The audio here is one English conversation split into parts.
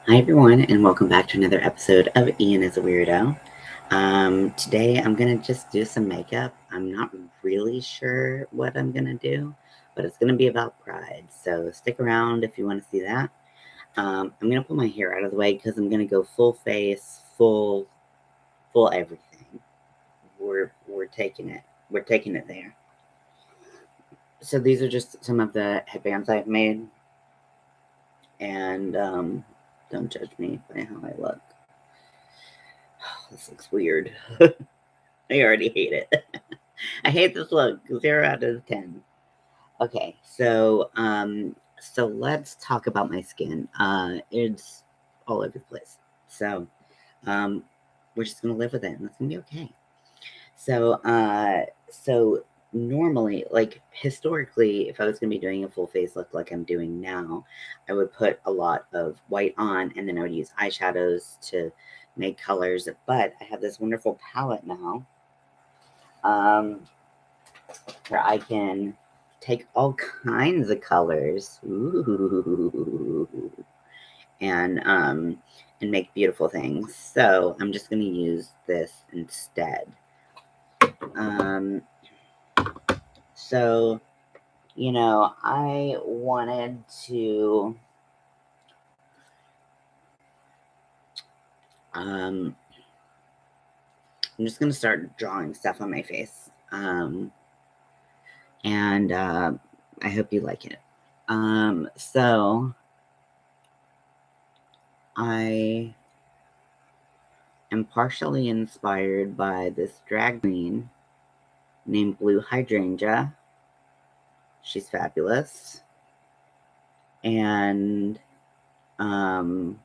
Hi, everyone, and welcome back to another episode of Ian is a Weirdo. Today, I'm going to just do some makeup. I'm not really sure what I'm going to do, but it's going to be about pride. So stick around if you want to see that. I'm going to put my hair out of the way because I'm going to go full face, full everything. We're taking it. We're taking it there. So these are just some of the headbands I've made, and don't judge me by how I look. This looks weird. I already hate it. I hate this look. 0 out of 10. Okay, so let's talk about my skin. It's all over the place. Um, we're just gonna live with it, and it's gonna be okay. So normally, like historically, if I was gonna be doing a full face look like I'm doing now, I would put a lot of white on, and then I would use eyeshadows to make colors. But I have this wonderful palette now, um, where I can take all kinds of colors, ooh, and make beautiful things. So I'm just gonna use this instead. Um, so I wanted to um, I'm just gonna start drawing stuff on my face. And I hope you like it. So I am partially inspired by this drag queen named Blue Hydrangea. She's fabulous. And um,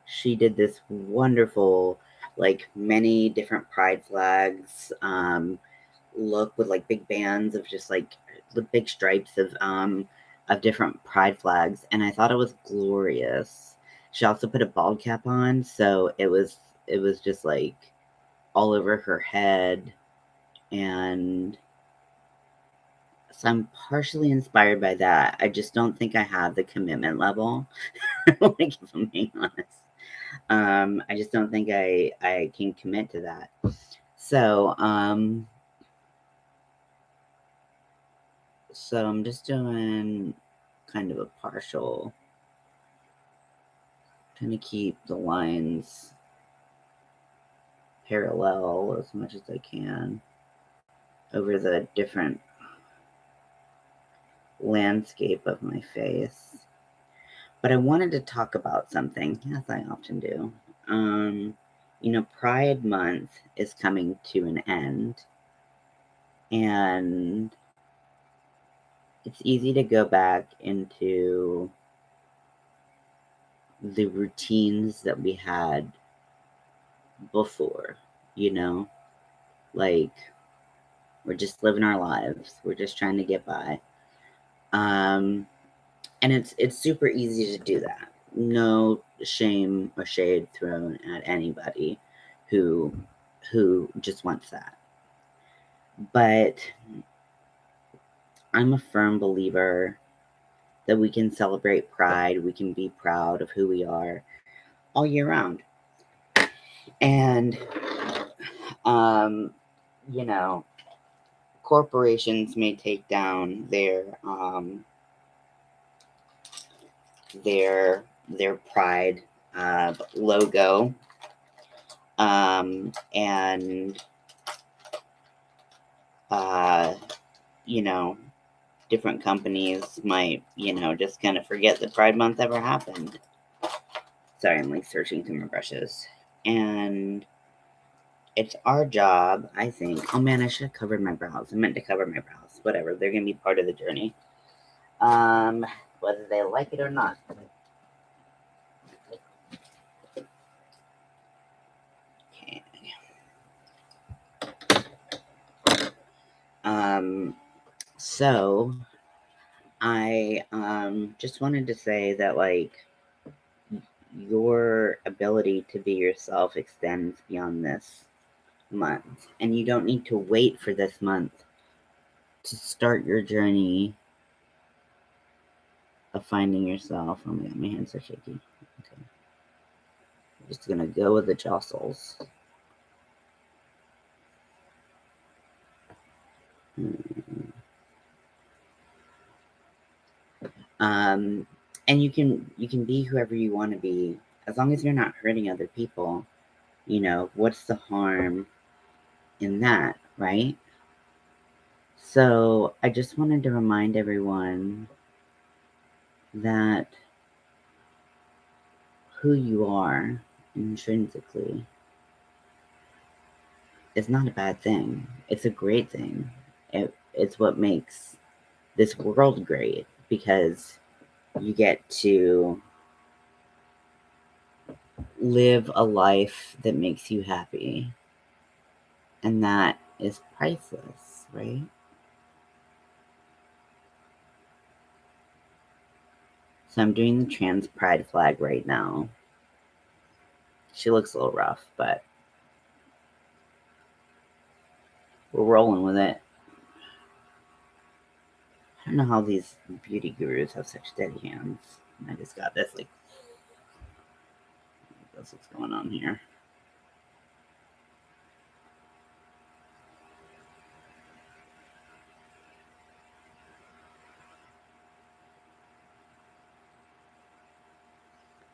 she did this wonderful, like many different pride flags look with like big bands of just like the big stripes of different pride flags, and I thought it was glorious. She also put a bald cap on, so it was just like all over her head, and so I'm partially inspired by that. I just don't think I have the commitment level. Like, if I'm being honest, I just don't think I can commit to that. So so I'm just doing kind of a partial, trying to keep the lines parallel as much as I can over the different landscape of my face. But I wanted to talk about something, as I often do. Pride Month is coming to an end, and it's easy to go back into the routines that we had before, you know? Like, we're just living our lives. We're just trying to get by. Um, and it's super easy to do that. No shame or shade thrown at anybody who just wants that. But I'm a firm believer that we can celebrate pride, we can be proud of who we are all year round. And um, you know, corporations may take down their pride logo, and uh, you know, different companies might, just kind of forget that Pride Month ever happened. Sorry, I'm like searching through my brushes. And it's our job, I think. Oh man, I should have covered my brows. I meant to cover my brows. Whatever, they're gonna be part of the journey. Whether they like it or not. Okay. So I just wanted to say that, like, your ability to be yourself extends beyond this month, and you don't need to wait for this month to start your journey of finding yourself. Oh my god, my hands are shaky. I'm just gonna go with the jostles. Um, and you can be whoever you want to be as long as you're not hurting other people. What's the harm in that, right? So I just wanted to remind everyone that who you are intrinsically is not a bad thing. It's a great thing. It's what makes this world great because you get to live a life that makes you happy. And that is priceless, right? So I'm doing the trans pride flag right now. She looks a little rough, but we're rolling with it. I don't know how these beauty gurus have such steady hands. I just got this, that's what's going on here.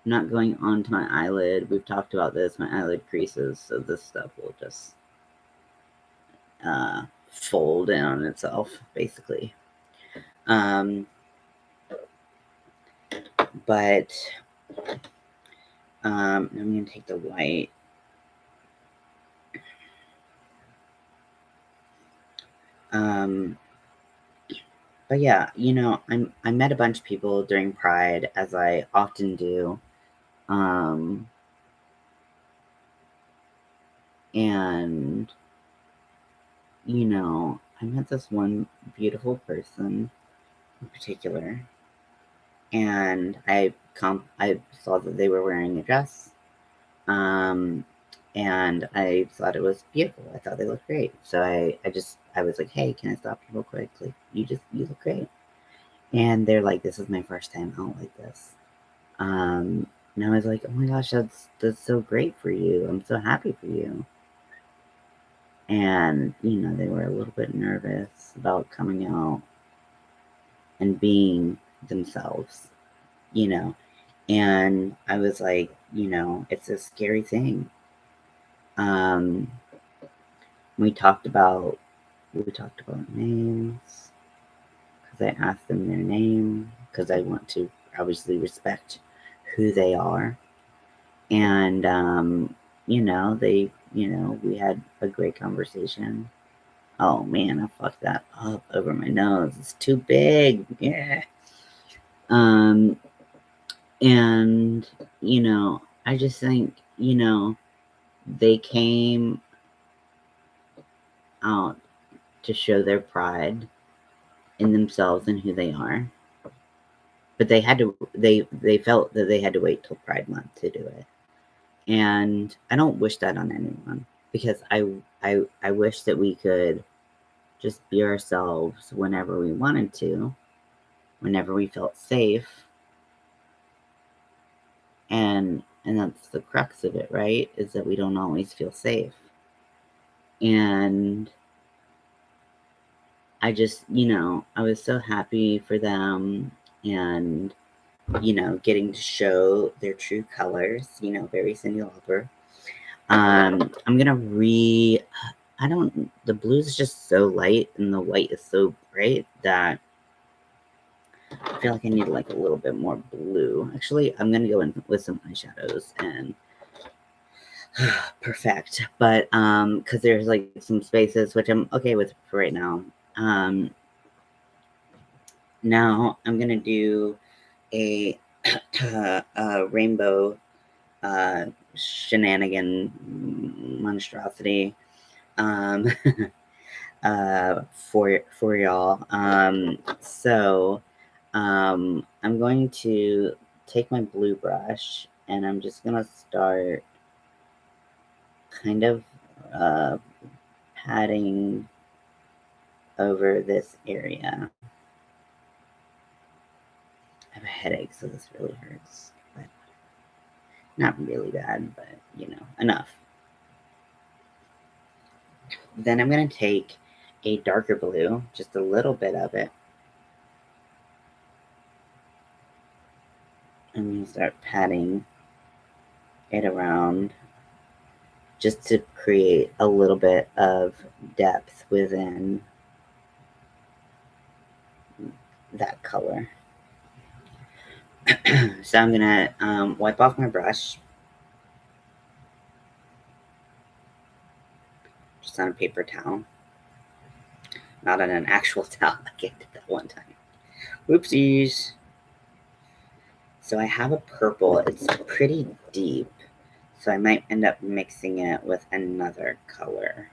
I'm not going onto my eyelid. We've talked about this. My eyelid creases, so this stuff will just fold in on itself, basically. But I'm going to take the white. But yeah, I met a bunch of people during Pride, as I often do. And I met this one beautiful person in particular, and I saw that they were wearing a dress, and I thought it was beautiful. I thought they looked great. So I was like, hey, can I stop you real quick? Like, you look great. And they're like, this is my first time out like this. And I was like, oh my gosh, that's so great for you. I'm so happy for you. And, they were a little bit nervous about coming out and being themselves, you know. And I was like, it's a scary thing. Um, we talked about names because I asked them their name because I want to obviously respect who they are. And we had a great conversation. Oh man, I fucked that up over my nose. It's too big. Yeah. Um, and I just think, they came out to show their pride in themselves and who they are. But they felt that they had to wait till Pride Month to do it. And I don't wish that on anyone because I wish that we could just be ourselves whenever we wanted to, whenever we felt safe. And that's the crux of it, right? Is that we don't always feel safe. And I just, I was so happy for them and, getting to show their true colors, very Cyndi Lauper. I'm gonna the blue is just so light and the white is so bright that I feel like I need like a little bit more blue. Actually, I'm gonna go in with some eyeshadows and perfect. But because there's like some spaces which I'm okay with for right now. Now I'm gonna do a, a rainbow shenanigan monstrosity um, for y'all. I'm going to take my blue brush and I'm just gonna start kind of uh, patting over this area. I have a headache, so this really hurts. But Not really bad, but enough. Then I'm going to take a darker blue, just a little bit of it. I'm going to start patting it around just to create a little bit of depth within that color. So I'm going to wipe off my brush just on a paper towel, not on an actual towel. I did that one time. Whoopsies. So I have a purple. It's pretty deep, so I might end up mixing it with another color.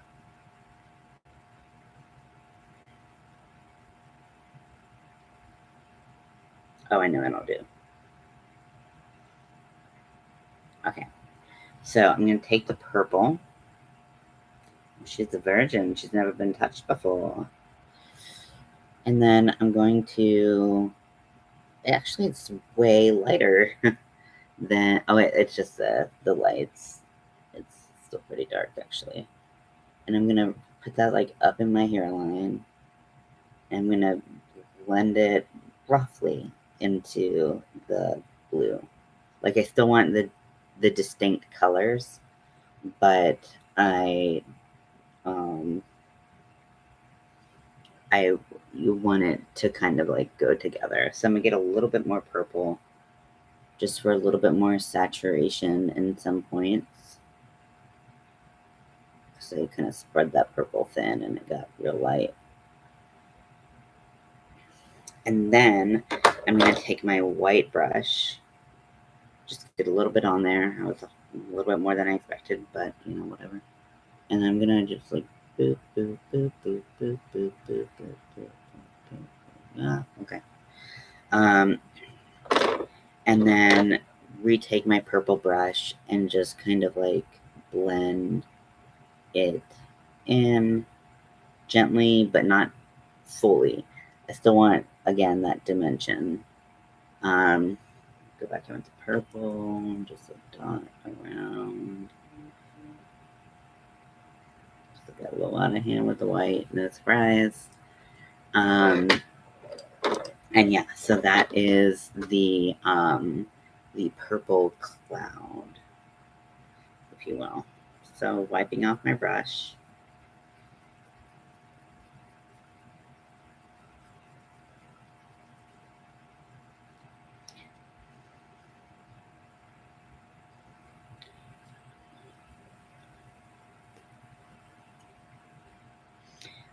Oh, I know what I'll do. Okay, so I'm going to take the purple. She's a virgin. She's never been touched before. And then I'm going to... Actually, it's way lighter than... Oh, wait, it's just the lights. It's still pretty dark, actually. And I'm going to put that, like, up in my hairline. And I'm going to blend it roughly into the blue. Like, I still want the distinct colors, but you want it to kind of like go together. So I'm gonna get a little bit more purple just for a little bit more saturation in some points. So you kind of spread that purple thin and it got real light. And then I'm gonna take my white brush, just get a little bit on there. I was a little bit more than I expected, but whatever. And I'm gonna just like boop, boop, boop, boop, boop, boop, boop, boop, boop, boop. Yeah, okay. And then retake my purple brush and just kind of like blend it in gently, but not fully. I still want, again, that dimension. Go back into purple, just a dot around. Just got a little out of hand with the white, no surprise. And yeah, so that is the purple cloud, if you will. So wiping off my brush.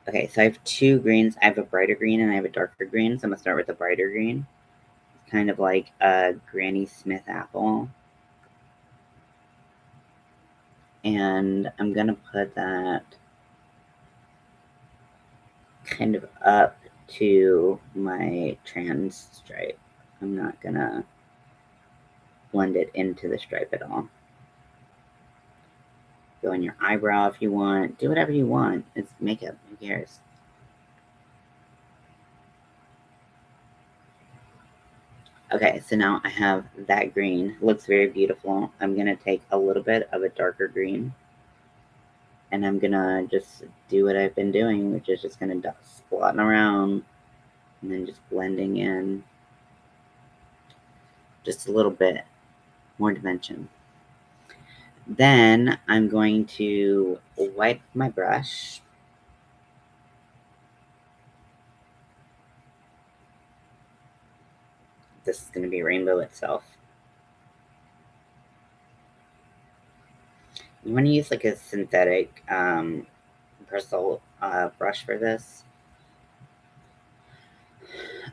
Okay, so I have two greens. I have a brighter green and I have a darker green. So I'm gonna start with the brighter green. It's kind of like a Granny Smith apple. And I'm gonna put that kind of up to my trans stripe. I'm not gonna blend it into the stripe at all. Go in your eyebrow if you want. Do whatever you want. It's makeup. Who cares? Okay, so now I have that green. It looks very beautiful. I'm going to take a little bit of a darker green. And I'm going to just do what I've been doing, which is just going to splotting around. And then just blending in just a little bit more dimension. Then I'm going to wipe my brush. This is going to be rainbow itself. You want to use like a synthetic bristle brush for this.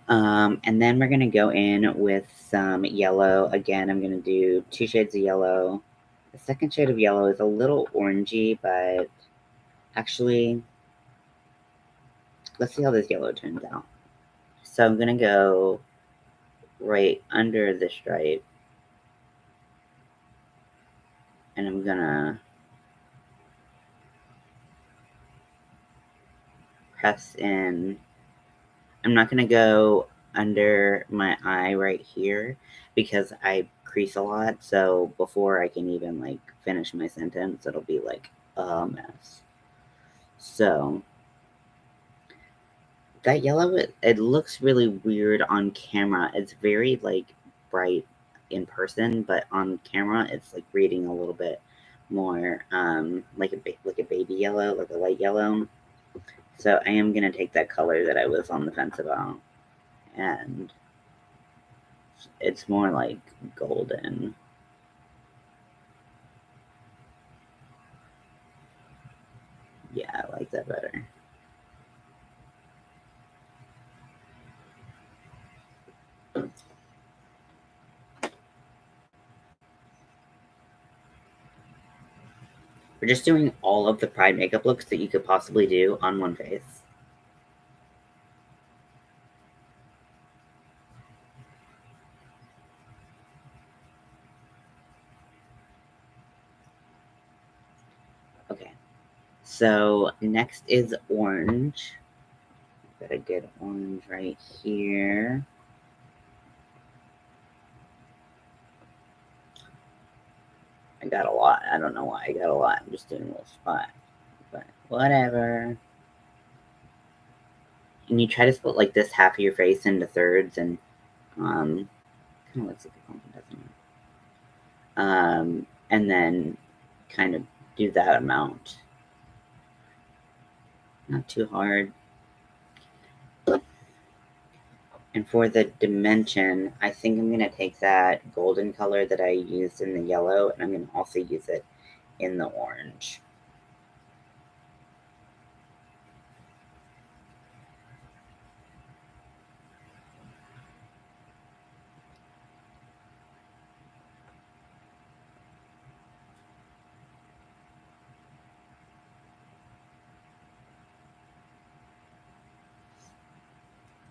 And then we're going to go in with some yellow. Again, I'm going to do 2 shades of yellow. The second shade of yellow is a little orangey, but actually, let's see how this yellow turns out. So I'm going to go right under the stripe. And I'm going to press in. I'm not going to go under my eye right here because I crease a lot. So before I can even like finish my sentence, it'll be like a mess. So that yellow, it looks really weird on camera. It's very like bright in person, but on camera, it's like reading a little bit more like a baby yellow, like a light yellow. So I am gonna take that color that I was on the fence about, and it's more like golden. Yeah, I like that better. We're just doing all of the Pride makeup looks that you could possibly do on one face. Okay, so next is orange. Got a good orange right here. I got a lot. I don't know why I got a lot. I'm just doing a little spot. But whatever. And you try to split like this half of your face into thirds and kind of looks like a pumpkin, doesn't it? And then kind of do that amount. Not too hard. And for the dimension, I think I'm going to take that golden color that I used in the yellow, and I'm going to also use it in the orange.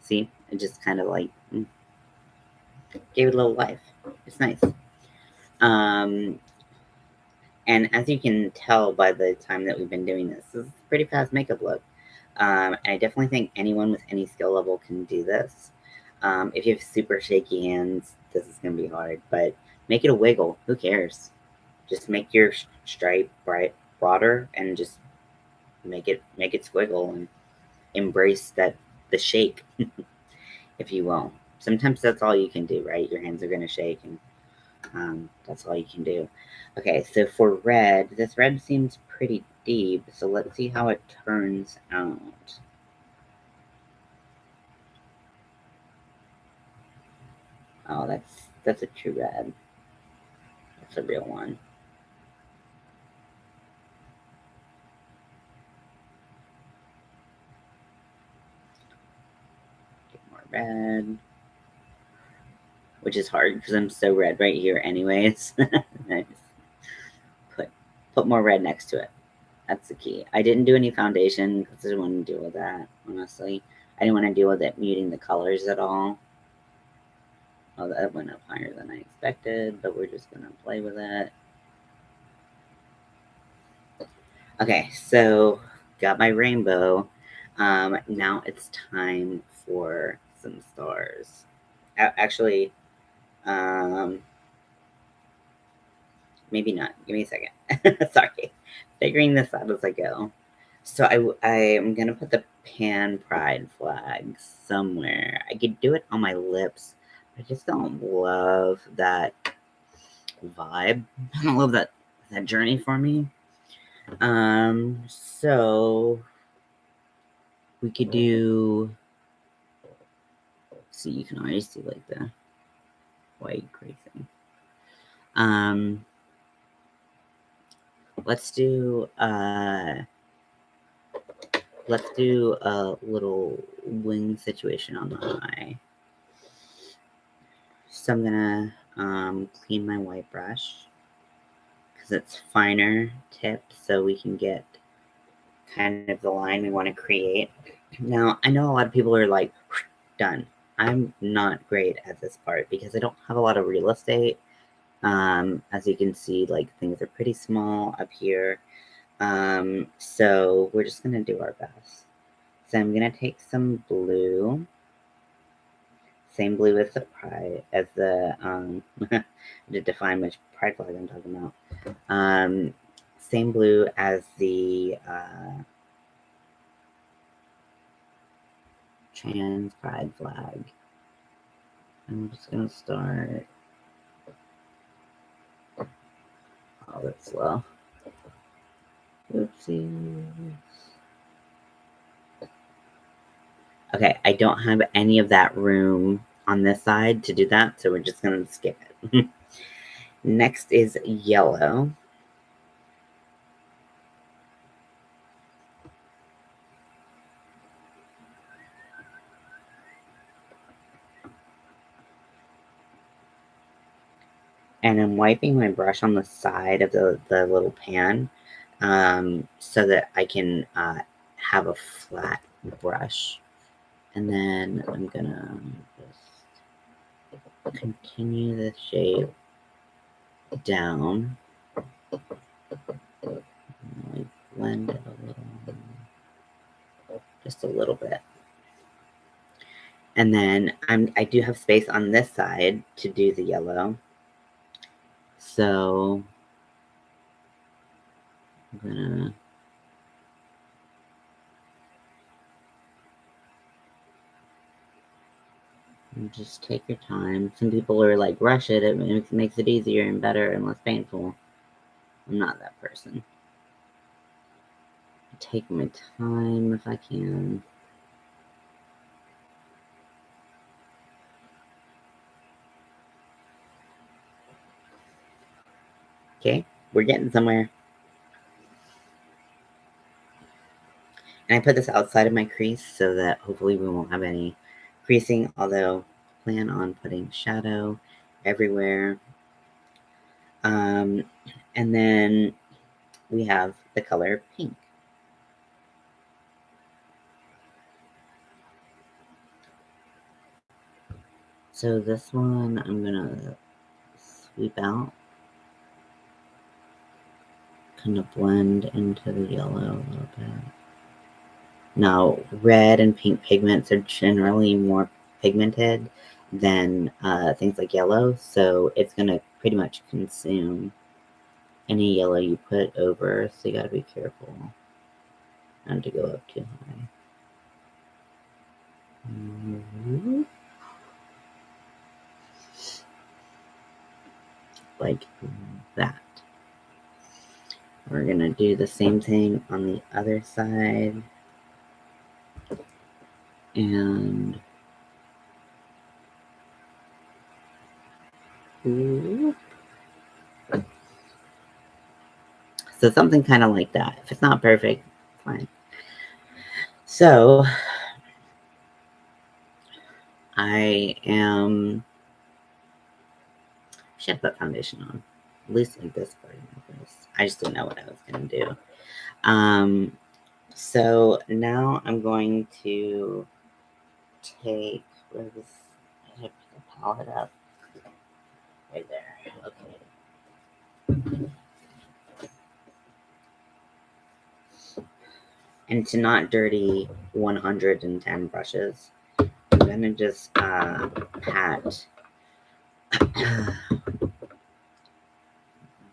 See? It just kind of like gave it a little life. It's nice. Um, and as you can tell by the time that we've been doing this is a pretty fast makeup look. And I definitely think anyone with any skill level can do this. If you have super shaky hands, this is going to be hard, but make it a wiggle. Who cares? Just make your stripe broader and just make it squiggle and embrace that the shake, if you will. Sometimes that's all you can do, right? Your hands are going to shake, and that's all you can do. Okay, so for red, this red seems pretty deep, so let's see how it turns out. Oh, that's a true red. That's a real one. Get more red, which is hard because I'm so red right here, anyways. I just put more red next to it. That's the key. I didn't do any foundation because I didn't want to deal with that, honestly. I didn't want to deal with it muting the colors at all. Oh, that went up higher than I expected, but we're just going to play with it. Okay, so got my rainbow. Now it's time for some stars. Actually, maybe not. Give me a second. Sorry. Figuring this out as I go. So I am gonna put the pan pride flag somewhere. I could do it on my lips. I just don't love that vibe. I don't love that journey for me. So we could do. See, you can already see like the white tracing. Um, let's do a little wing situation on the eye. So I'm gonna clean my white brush because it's finer tipped, so we can get kind of the line we want to create. Now I know a lot of people are like, done. I'm not great at this part because I don't have a lot of real estate. As you can see, like things are pretty small up here. So we're just gonna do our best. So I'm gonna take some blue Same blue as the pride, as the, to define which pride flag I'm talking about. Same blue as the trans pride flag. I'm just gonna start. Oh, that's slow. Oopsies. Okay, I don't have any of that room on this side to do that, so we're just gonna skip it. Next is yellow. And I'm wiping my brush on the side of the little pan so that I can have a flat brush. And then I'm gonna just continue the shape down. Like blend it a little, just a little bit. And then I do have space on this side to do the yellow. So I'm gonna just take your time. Some people are like, rush it. It makes it easier and better and less painful. I'm not that person. I take my time if I can. Okay, we're getting somewhere. And I put this outside of my crease so that hopefully we won't have any creasing, although I plan on putting shadow everywhere. And then we have the color pink. So this one I'm gonna sweep out, kind of blend into the yellow a little bit. Now, red and pink pigments are generally more pigmented than things like yellow, so it's gonna pretty much consume any yellow you put over, so you gotta be careful not to go up too high. Like that. We're gonna do the same thing on the other side. And so something kind of like that. If it's not perfect, fine. So I should put foundation on. At least in this part of my face. I just didn't know what I was gonna do. So now I'm going to take where this. I should put the palette up right there. Okay. And to not dirty 110 brushes, I'm gonna just pat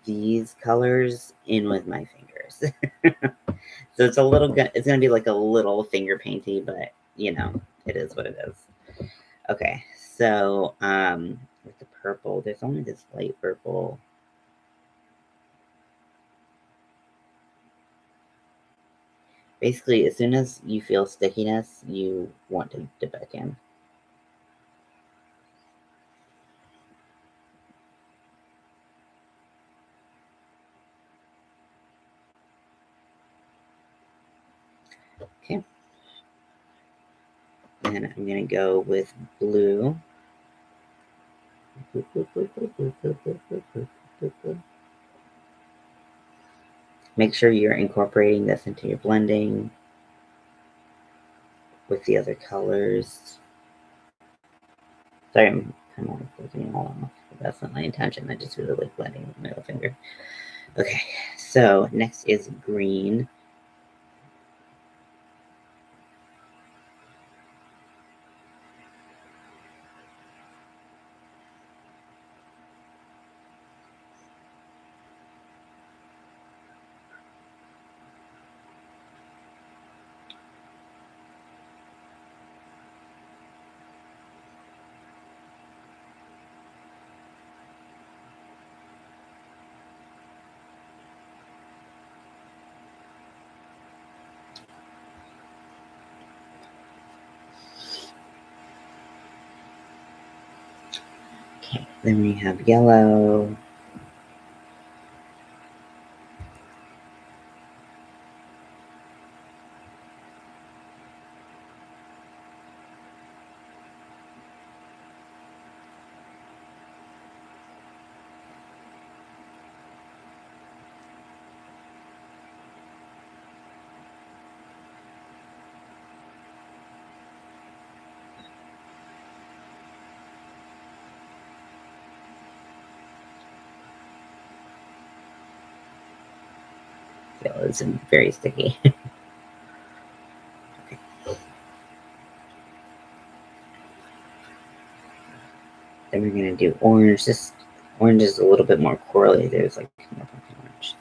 these colors in with my fingers. So it's a little good. It's gonna be like a little finger painty, but you know, it is what it is. Okay, so with the purple, there's only this light purple. Basically, as soon as you feel stickiness, you want to dip back in. Okay. Then I'm gonna go with blue. Make sure you're incorporating this into your blending with the other colors. Sorry, I'm kind of flicking it all off. That's not my intention. I just really like blending with my middle finger. Okay, so next is green. Then we have yellow. Yellow is very sticky. Okay. Then we're gonna do orange. This orange is a little bit more corally. There's like more orange.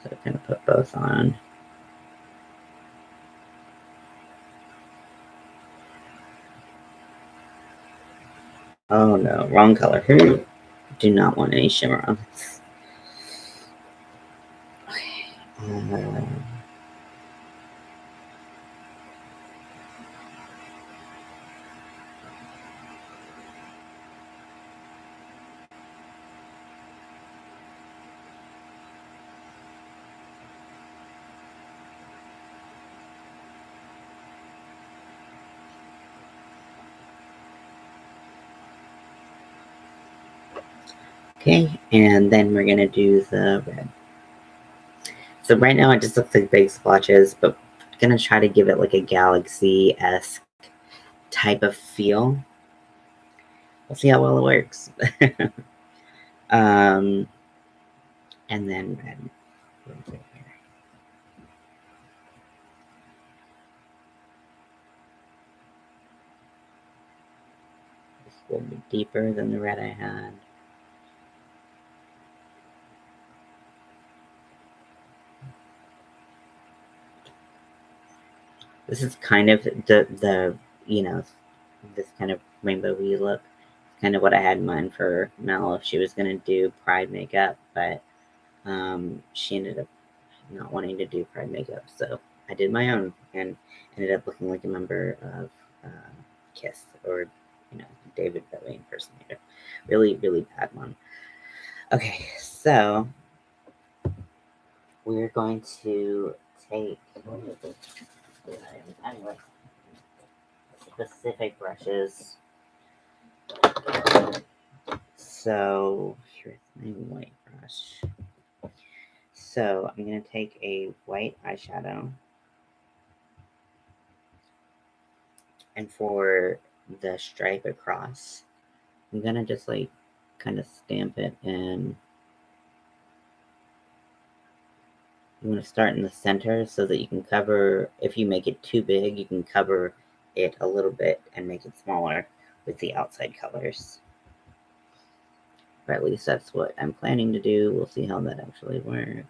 So I'm gonna put both on. Oh no, wrong color. Do not want any shimmer on this. Okay. Okay, and then we're gonna do the red. So right now it just looks like big splotches, but I'm gonna try to give it like a galaxy-esque type of feel. We'll see how well it works. um, and then red. It's a little bit deeper than the red I had. This is kind of the this kind of rainbowy look. Kind of what I had in mind for Mel if she was gonna do Pride makeup, but she ended up not wanting to do Pride makeup, so I did my own and ended up looking like a member of Kiss or David Bowie impersonator. Really, really bad one. Okay, so we're going to take anyway, specific brushes. So here's my white brush. So I'm gonna take a white eyeshadow, and for the stripe across, I'm gonna just like kind of stamp it in. You want to start in the center so that you can cover, if you make it too big, you can cover it a little bit and make it smaller with the outside colors. Or at least that's what I'm planning to do. We'll see how that actually works.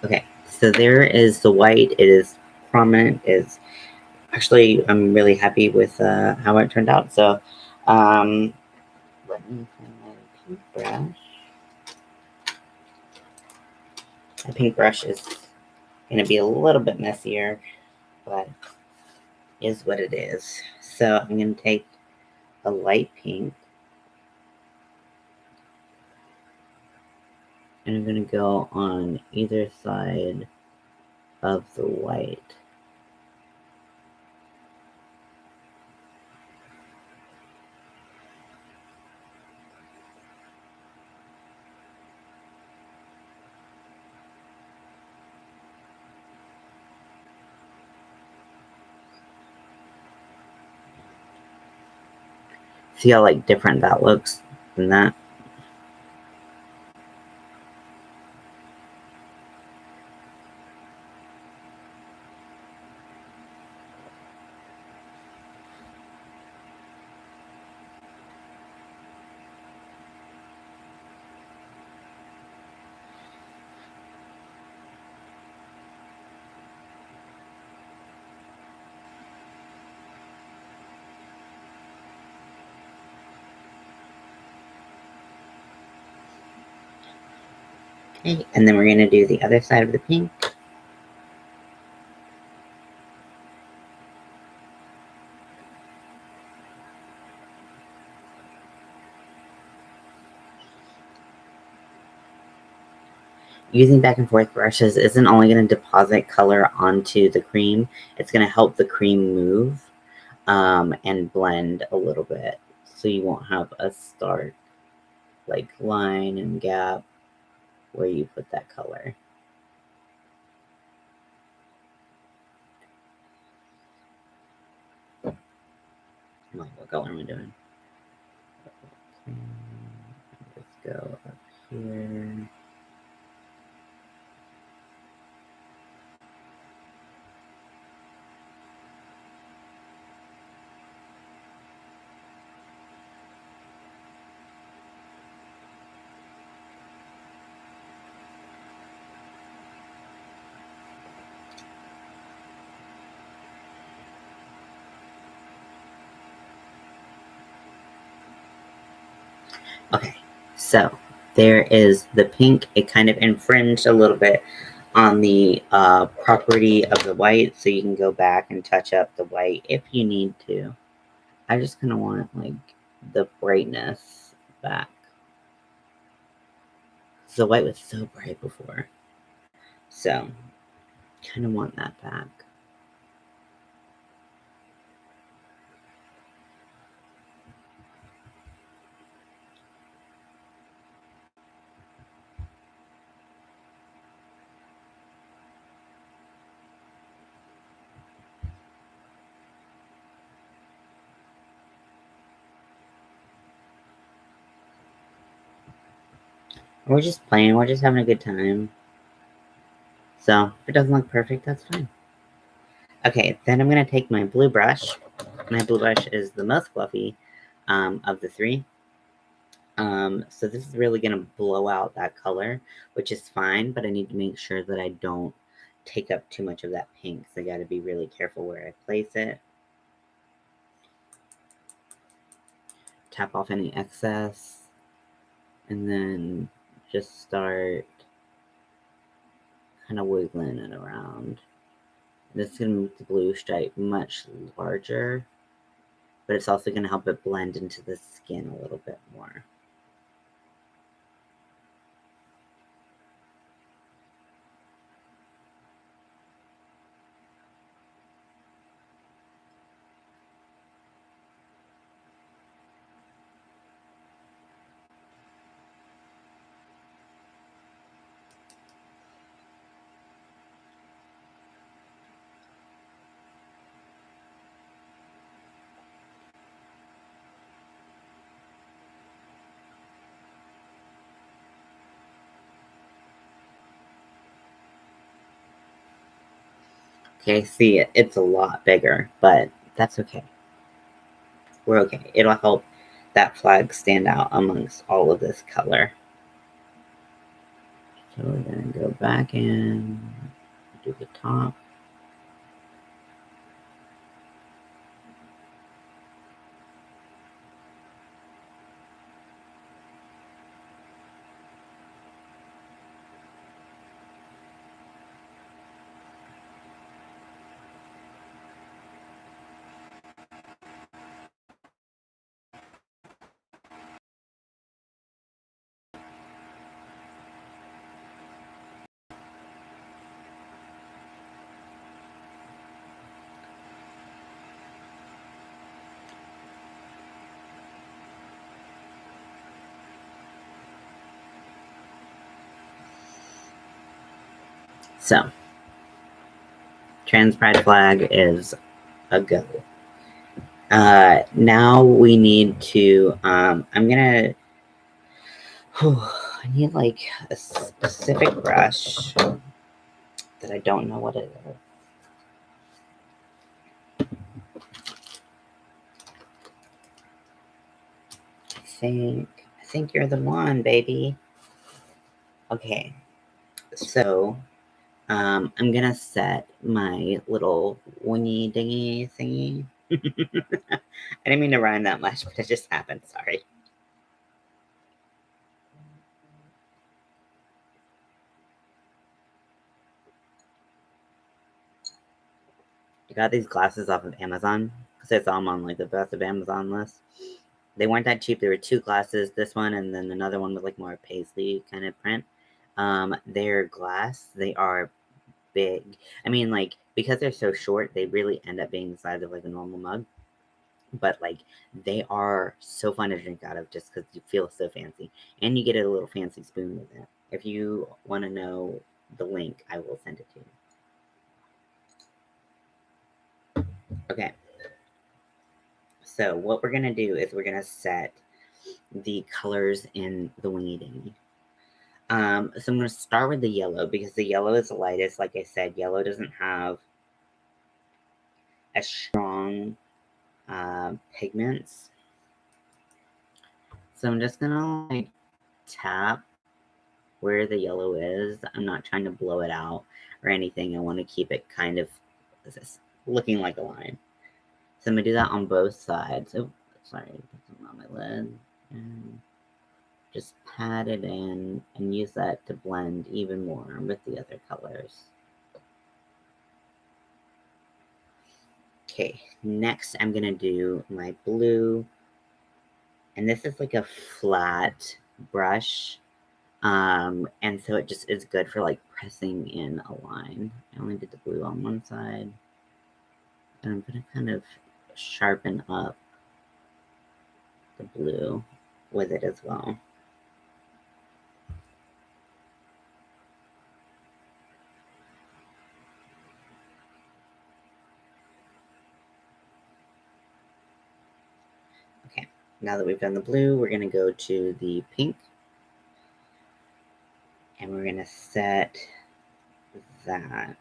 Okay, so there is the white. It is prominent. Is actually, I'm really happy with how it turned out. So, let me find my pink brush. My pink brush is going to be a little bit messier, but is what it is. So I'm going to take a light pink and I'm going to go on either side of the white. See how like different that looks than that? Okay, and then we're gonna do the other side of the pink. Using back and forth brushes isn't only going to deposit color onto the cream, it's going to help the cream move and blend a little bit. So you won't have a stark like line and gap where you put that color. What color am I doing? Okay. Let's go up here. Okay, so there is the pink. It kind of infringed a little bit on the property of the white, so you can go back and touch up the white if you need to. I just kind of want like the brightness back. The white was so bright before, so kind of want that back. We're just playing, we're just having a good time. So if it doesn't look perfect, that's fine. Okay, then I'm gonna take my blue brush. My blue brush is the most fluffy of the three. So this is really gonna blow out that color, which is fine, but I need to make sure that I don't take up too much of that pink. So I gotta be really careful where I place it. Tap off any excess, and then just start kind of wiggling it around. This is gonna make the blue stripe much larger, but it's also gonna help it blend into the skin a little bit more. Okay, see, it's a lot bigger, but that's okay. We're okay. It'll help that flag stand out amongst all of this color. So we're gonna go back in, do the top. So, trans pride flag is a go. Now we need to, I'm gonna, I need like a specific brush that I don't know what it is. I think you're the one, baby. Okay, so I'm gonna set my little wingy dingy thingy. I didn't mean to rhyme that much, but it just happened. Sorry. I got these glasses off of Amazon because I saw them on like the best of Amazon list. They weren't that cheap. There were two glasses, this one and then another one with like more paisley kind of print. They're glass. They are big. I mean, like because they're so short, they really end up being the size of like a normal mug. But like they are so fun to drink out of just because you feel so fancy, and you get a little fancy spoon with it. If you want to know the link, I will send it to you. Okay. So what we're gonna do is we're gonna set the colors in the wingy dingy. So I'm gonna start with the yellow because the yellow is the lightest. Like I said, yellow doesn't have as strong pigments. So I'm just gonna like tap where the yellow is. I'm not trying to blow it out or anything. I want to keep it kind of looking like a line. So I'm gonna do that on both sides. Oh, sorry, put something on my lid. And just pat it in and use that to blend even more with the other colors. Okay, next I'm gonna do my blue, and this is like a flat brush, and so it just is good for like pressing in a line. I only did the blue on one side, and I'm gonna kind of sharpen up the blue with it as well. Okay, now that we've done the blue, we're gonna go to the pink, and we're gonna set that.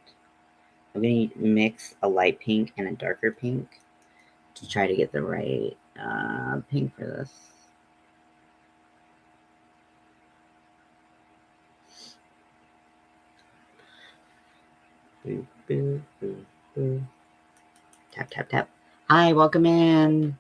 I'm gonna mix a light pink and a darker pink to try to get the right pink for this. Boo, boo, boo, boo. Tap, tap, tap. Hi, welcome in.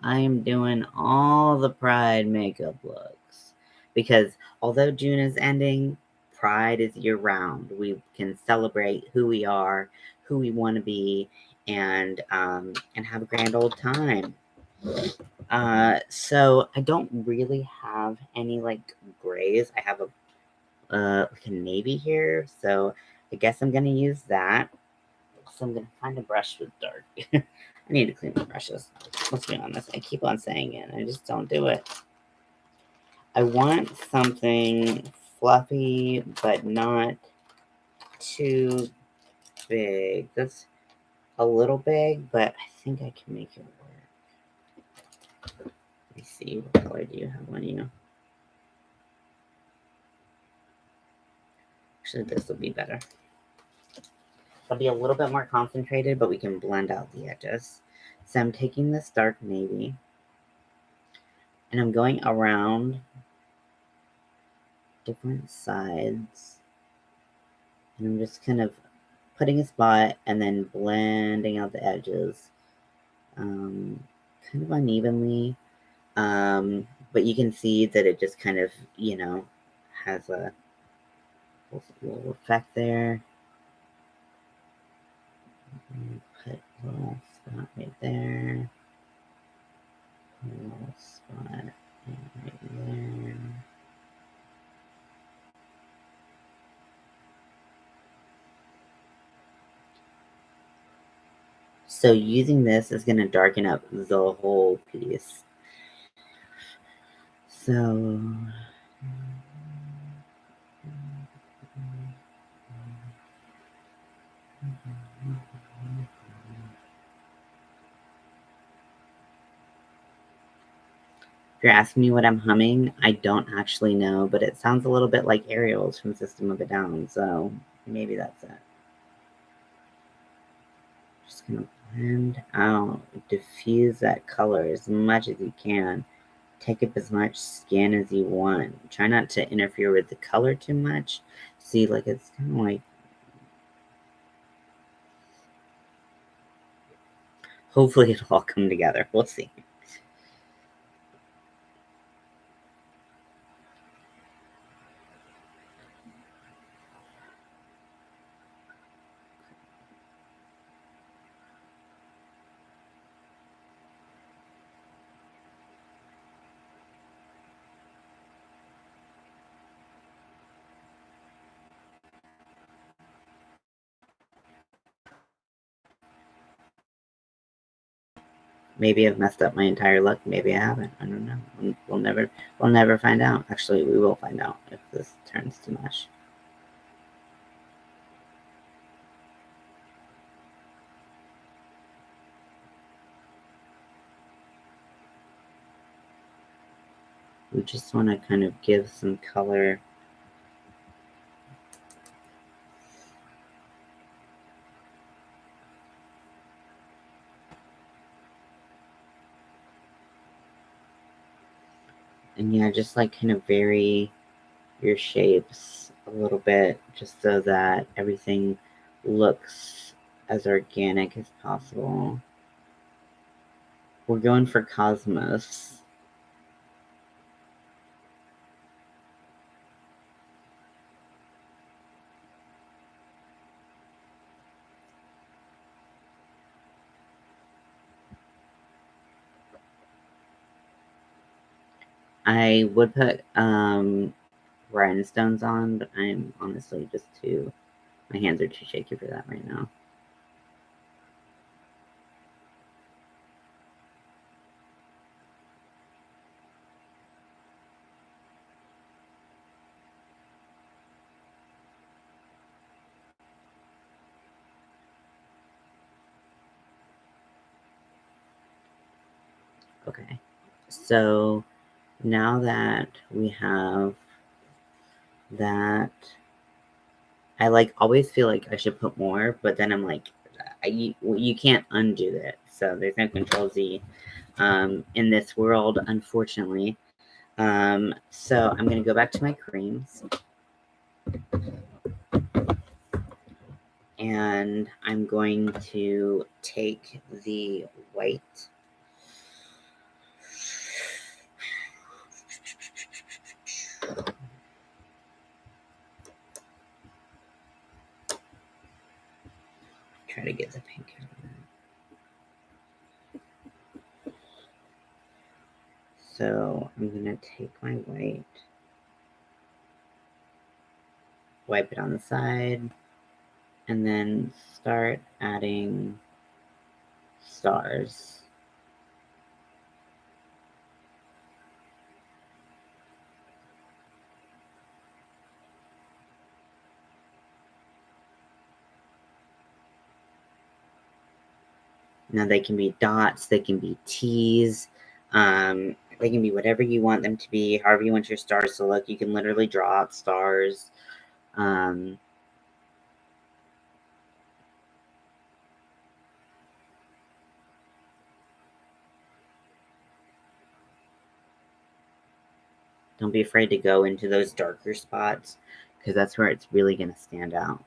I am doing all the Pride makeup looks because although June is ending, Pride is year round. We can celebrate who we are, who we want to be, and have a grand old time. So I don't really have any like grays. I have like a navy here, so I guess I'm gonna use that. So I'm gonna find a brush with dark. I need to clean my brushes. Let's be honest. I keep on saying it, and I just don't do it. I want something fluffy, but not too big. That's a little big, but I think I can make it work. Let me see. What color do you have on you? Actually, this will be better. It'll be a little bit more concentrated, but we can blend out the edges. So I'm taking this dark navy, and I'm going around different sides, and I'm just kind of putting a spot and then blending out the edges kind of unevenly. But you can see that it just kind of, has a little effect there. Put a little spot right there. A little spot right there. So using this is going to darken up the whole piece. So If you're asking me what I'm humming, I don't actually know, but it sounds a little bit like Ariel's from System of a Down, so maybe that's it. Just gonna blend out, diffuse that color as much as you can. Take up as much skin as you want. Try not to interfere with the color too much. See, like it's kind of like, hopefully it'll all come together. We'll see. Maybe I've messed up my entire look. Maybe I haven't. I don't know. We'll never find out. Actually, we will find out if this turns to mush. We just want to kind of give some color. And yeah, just like kind of vary your shapes a little bit just so that everything looks as organic as possible. We're going for Cosmos. I would put rhinestones on, but I'm honestly just too, my hands are too shaky for that right now. Okay, so now that we have that, I like always feel like I should put more, but then I'm like, you can't undo it. So there's no Control Z in this world, unfortunately. So I'm gonna go back to my creams, and I'm going to take the white. Try to get the pink out of it. So I'm gonna take my white, wipe it on the side, and then start adding stars. Now they can be dots, they can be T's, they can be whatever you want them to be, however you want your stars to look. You can literally draw out stars. Um, don't be afraid to go into those darker spots because that's where it's really going to stand out.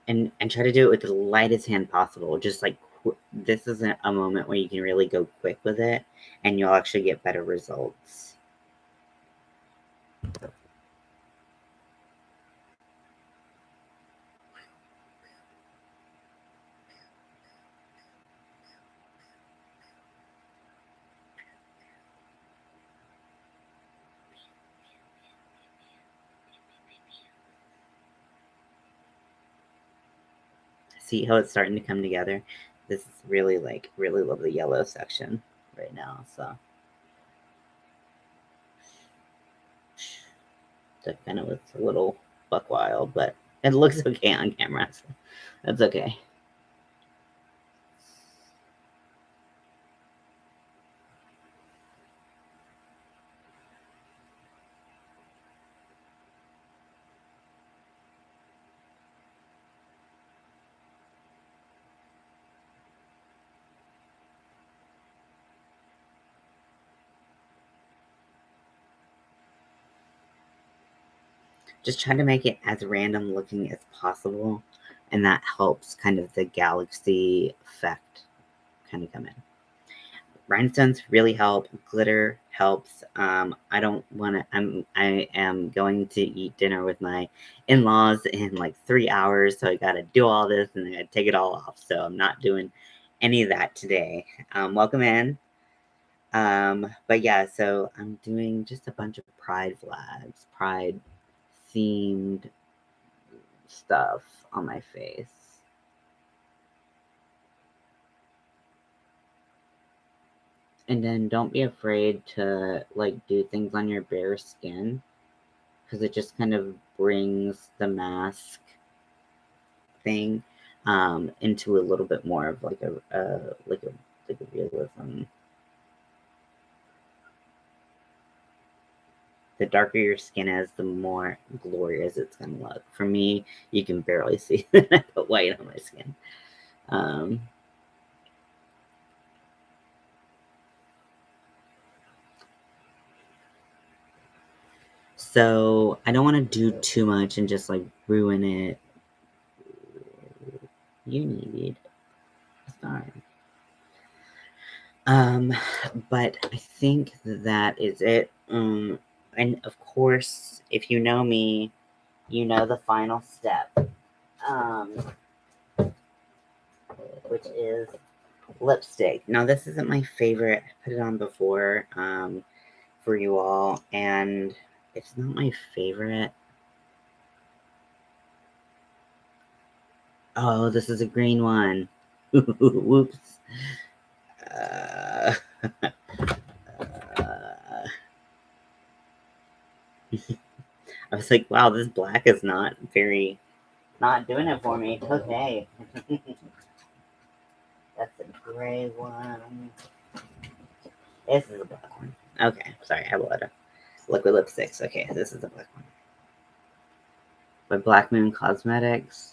And try to do it with the lightest hand possible. Just like this is a moment where you can really go quick with it, and you'll actually get better results. See how it's starting to come together? This is really like really love the yellow section right now. So That kind of looks a little buck wild, but it looks okay on camera, so that's okay. Just try to make it as random looking as possible, and that helps kind of the galaxy effect kind of come in. Rhinestones really help. Glitter helps. I don't want to. I am going to eat dinner with my in-laws in like 3 hours, so I got to do all this and I got to take it all off. So I'm not doing any of that today. Welcome in. But yeah, so I'm doing just a bunch of pride flags, pride themed stuff on my face. And then don't be afraid to like do things on your bare skin because it just kind of brings the mask thing into a little bit more of like a realism. The darker your skin is, the more glorious it's gonna look. For me, you can barely see that I put white on my skin. Um, so I don't want to do too much and just like ruin it. You need. Sorry. Um, but I think that is it. And of course, if you know me, you know the final step, um, which is lipstick. Now, this isn't my favorite. I put it on before for you all, and it's not my favorite. Oh, this is a green one. Whoops. Uh, I was like, wow, this black is not doing it for me. Okay. That's a gray one. This is a black one. Okay, sorry, I lied. Liquid lipsticks. Okay, this is the black one. By Black Moon Cosmetics.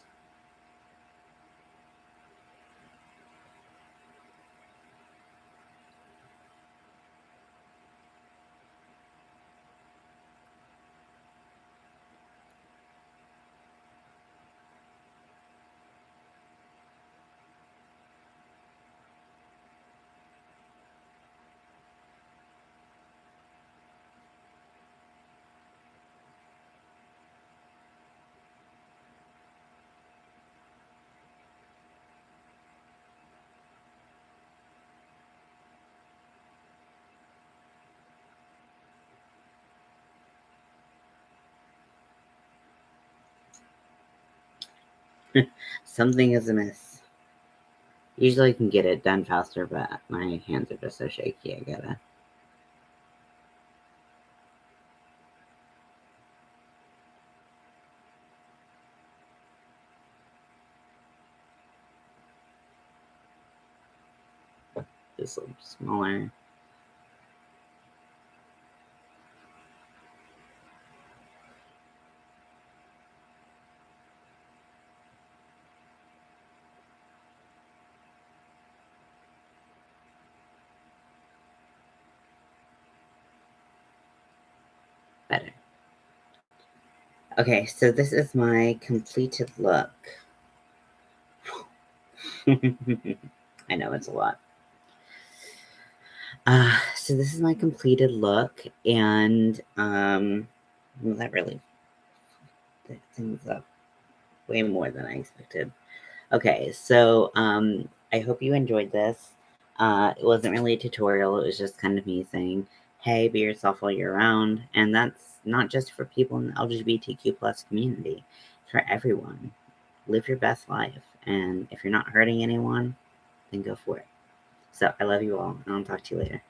Something is amiss. Usually I can get it done faster, but my hands are just so shaky. I gotta. Just a little smaller. Better. Okay, so this is my completed look. I know it's a lot. So this is my completed look, and well, that really did things up way more than I expected. Okay, so I hope you enjoyed this. It wasn't really a tutorial, it was just kind of me saying, hey, be yourself all year round. And that's not just for people in the LGBTQ plus community, it's for everyone. Live your best life. And if you're not hurting anyone, then go for it. So I love you all, and I'll talk to you later.